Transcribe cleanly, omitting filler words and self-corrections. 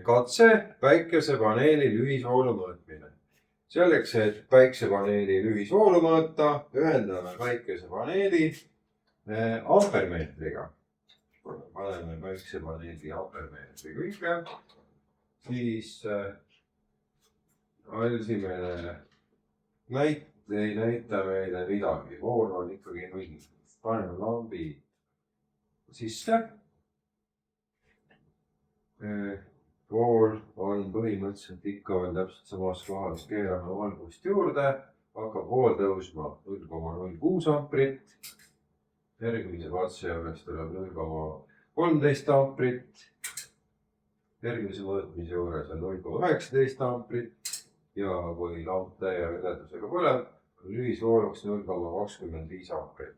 katse päikesepaneeli lühisvoolu mõõtmine. Selleks, et päikesepaneeli lühisvoolu mõõta, ühendame päikesepaneeli ampermeetriga. Paneme päikesepaneeli ampermeetri külge, siis Alsimene ei näita meile midagi, vool on ikkagi 0. Paneme lambi sisse. Vool on põhimõtteliselt ikka veel täpselt samas kohas, keerame valgust juurde, hakkab vool tõusma 0,06 amprit. Järgmise katse juures tuleb 0,13 amprit. Järgmise mõõtmise juures on 0,19 amprit ja kui lamp täie vedendusega põleb, on lühisvooluks 0,25 amprit.